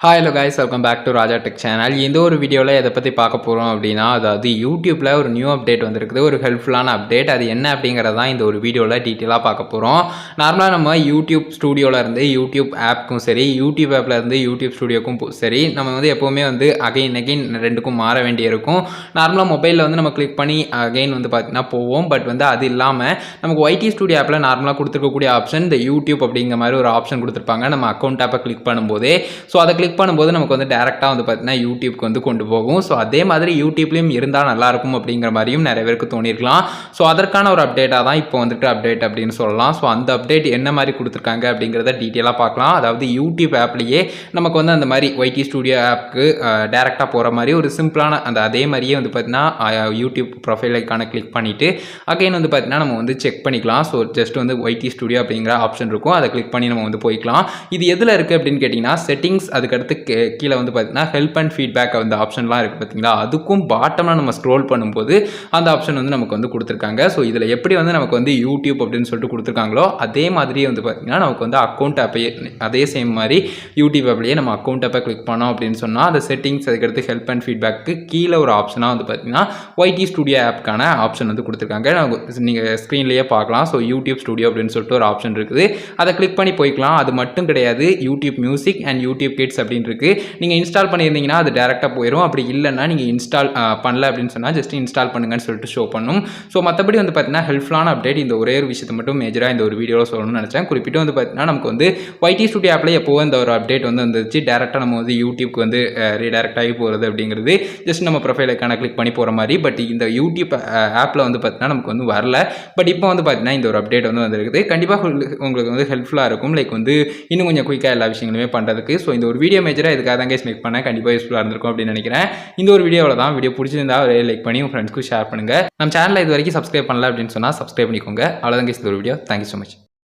Hi hello guys, welcome back to Raja tech channel. இந்த ஒரு வீடியோவில் எதை பற்றி பார்க்க போகிறோம் அப்படின்னா, அதாவது யூடியூப்பில் ஒரு நியூ அப்டேட் வந்திருக்குது. ஒரு ஹெல்ப்ஃபுல்லான அப்டேட். அது என்ன அப்படிங்கிறது தான் இந்த ஒரு வீடியோவில் டீட்டெயிலாக பார்க்க போகிறோம். நார்மலாக நம்ம யூடியூப் ஸ்டூடியோவில் இருந்து யூடியூப் ஆப்புக்கும் சரி, யூடியூப் ஆப்பில் இருந்து யூடியூப் ஸ்டூடியோக்கும் சரி, நம்ம எப்போவுமே அகைன் ரெண்டுக்கும் மாற வேண்டியிருக்கும். நார்மலாக மொபைலில் நம்ம கிளிக் பண்ணி அகைன் பார்த்தீங்கன்னா போவோம். பட் அது இல்லாமல் நமக்கு ஒய்டி ஸ்டூடியோ ஆப்பில் நார்மலாக கொடுத்துருக்கக்கூடிய ஆப்ஷன் இந்த யூடியூப் அப்படிங்கிற மாதிரி ஒரு ஆப்ஷன் கொடுத்துருப்பாங்க. நம்ம அக்கௌண்ட் ஆப்பை கிளிக் பண்ணும்போதே அதை கிளிக் பண்ணும்போது நமக்கு டேரெக்டாக பார்த்தீங்கன்னா யூடியூப்க்கு கொண்டு போகும். ஸோ அதே மாதிரி யூடியூப்லேயும் இருந்தால் நல்லாயிருக்கும் அப்படிங்கிற மாதிரியும் நிறைய பேருக்கு தோணியிருக்கலாம். ஸோ அதற்கான ஒரு அப்டேட்டாக தான் இப்போ அப்டேட் அப்படின்னு சொல்லலாம். ஸோ அந்த அப்டேட் என்ன மாதிரி கொடுத்துருக்காங்க அப்படிங்கிறத டீட்டெயிலாக பார்க்கலாம். அதாவது யூடியூப் ஆப்லேயே நமக்கு அந்த மாதிரி ஒய்டி ஸ்டூடியோ ஆப்புக்கு டேரெக்டாக போகிற மாதிரி ஒரு சிம்பிளான அதே மாதிரியே பார்த்தீங்கன்னா யூடியூப் ப்ரொஃபைல் ஐக்கான கிளிக் பண்ணிவிட்டு அகைன் பார்த்தீங்கன்னா நம்ம செக் பண்ணிக்கலாம். ஸோ ஜஸ்ட் ஒய்டி ஸ்டூடியோ அப்படிங்கிற ஆப்ஷன் இருக்கும். அதை கிளிக் பண்ணி நம்ம போய்க்கலாம். இது எதில் இருக்குது அப்படின்னு கேட்டிங்கன்னா செட்டிங்ஸ், அதுக்கடுத்து கீழே பார்த்தீங்கன்னா ஹெல்ப் அண்ட் ஃபீட்பேக் அந்த ஆப்ஷன்லாம் இருக்குது பார்த்தீங்களா, அதுக்கும் பாட்டமாக நம்ம ஸ்க்ரோல் பண்ணும்போது அந்த ஆப்ஷன் நமக்கு கொடுத்துருக்காங்க. ஸோ இதில் எப்படி நமக்கு யூடியூப் அப்படின்னு சொல்லிட்டு கொடுத்துருக்காங்களோ அதே மாதிரியே பார்த்தீங்கன்னா நமக்கு அக்கௌண்ட் ஆப்பையே அதே சேம் மாதிரி யூடியூப் ஆப்லேயே நம்ம அக்கௌண்ட் ஆப்பை கிளிக் பண்ணோம் அப்படின்னு சொன்னால் அந்த செட்டிங்ஸ், அதுக்கடுத்து ஹெல்ப் அண்ட் ஃபீட்பேக்கு கீழே ஒரு ஆப்ஷனாக பார்த்தீங்கன்னா ஒய்டி ஸ்டூடியோ ஆப்புக்கான ஆப்ஷன் கொடுத்துருக்காங்க. நீங்கள் ஸ்க்ரீன்லேயே பார்க்கலாம். ஸோ யூடியூப் ஸ்டூடியோ அப்படின்னு சொல்லிட்டு ஒரு ஆப்ஷன் இருக்குது. அதை கிளிக் பண்ணி போய்க்கலாம். அது மட்டும் கிடையாது, YouTube music and YouTube kids அப்படின்னு இருக்குது. நீங்கள் இன்ஸ்டால் பண்ணியிருந்தீங்கன்னா அது டேரெக்டாக போயிடும். அப்படி இல்லைன்னா நீங்கள் இன்ஸ்டால் பண்ணல அப்படின்னு சொன்னால் ஜஸ்ட் இன்ஸ்டால் பண்ணுங்கன்னு சொல்லிட்டு ஷோ பண்ணும். ஸோ மற்றபடி பார்த்தீங்கன்னா ஹெல்ப்ஃபுல்லான அப்டேட். இந்த ஒரே ஒரு விஷயத்தை மட்டும் மேஜராக இந்த ஒரு வீடியோவில் சொல்லணும்னு நினச்சேன். குறிப்பிட்டு பார்த்தீங்கன்னா நமக்கு ஒய்டி ஸ்டூடியோ ஆப்பில் எப்போ இந்த ஒரு அப்டேட் வந்துச்சு, டேரெக்டாக நம்ம யூடியூப்க்கு ரீடைரக்ட் ஆகி போகிறது அப்படிங்கிறது ஜஸ்ட் நம்ம ப்ரொஃபைலுக்கான கிளிக் பண்ணி போகிற மாதிரி. பட் இந்த யூடியூப் ஆப்பில் பார்த்தீங்கன்னா நமக்கு வரல. பட் இப்போ பார்த்தீங்கன்னா இந்த ஒரு அப்டேட் வந்துருக்குது. கண்டிப்பாக உங்களுக்கு ஹெல்ப்ஃபுல்லாக இருக்கும். லைக் இன்னும் கொஞ்சம் குயிக்காக எல்லா விஷயங்களுமே பண்ணுறதுக்கு. ஸோ இந்த ஒரு வீடியோ மேஜராக இதுக்காக தான் கைஸ் மேக் பண்ணேன். கண்டிப்பாக யூஸ்ஃபுல்லாக இருந்திருக்கும் அப்படின்னு நினைக்கிறேன். இந்த ஒரு வீடியோவில் தான். வீடியோ பிடிச்சிருந்தா ஒரு லைக் பண்ணி உங்கள் ஃப்ரெண்ட்ஸ்க்கு ஷேர் பண்ணுங்கள். நம்ம சேனலில் இது வரைக்கும் சப்ஸ்கிரைப் பண்ணல அப்படின்னு சொன்னால் சப்ஸ்கிரைப் பண்ணிக்கோங்க. அவ்வளோதான் கைஸ் இந்த ஒரு வீடியோ. Thank you so much.